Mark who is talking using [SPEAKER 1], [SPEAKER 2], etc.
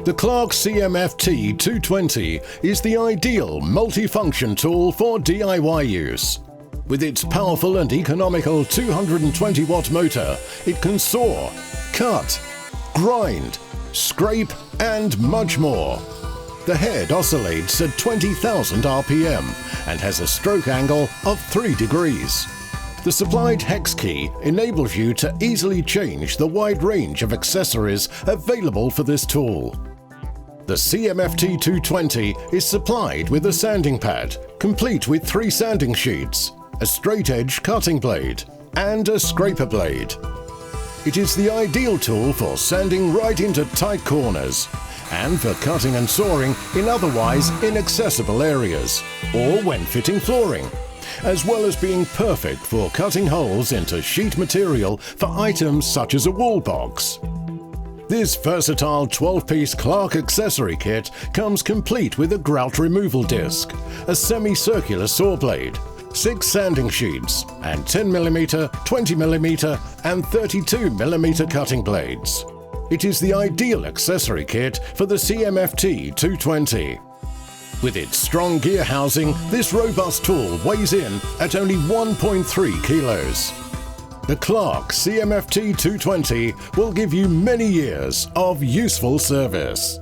[SPEAKER 1] The Clarke CMFT220 is the ideal multifunction tool for DIY use. With its powerful and economical 220-watt motor, it can saw, cut, grind, scrape, and much more. The head oscillates at 20,000 RPM and has a stroke angle of 3 degrees. The supplied hex key enables you to easily change the wide range of accessories available for this tool. The CMFT220 is supplied with a sanding pad, complete with 3 sanding sheets, a straight-edge cutting blade, and a scraper blade. It is the ideal tool for sanding right into tight corners, and for cutting and sawing in otherwise inaccessible areas, or when fitting flooring, as well as being perfect for cutting holes into sheet material for items such as a wall box. This versatile 12-piece Clarke accessory kit comes complete with a grout removal disc, a semicircular saw blade, 6 sanding sheets, and 10mm, 20mm, and 32mm cutting blades. It is the ideal accessory kit for the CMFT220. With its strong gear housing, this robust tool weighs in at only 1.3 kilos. The Clarke CMFT220 will give you many years of useful service.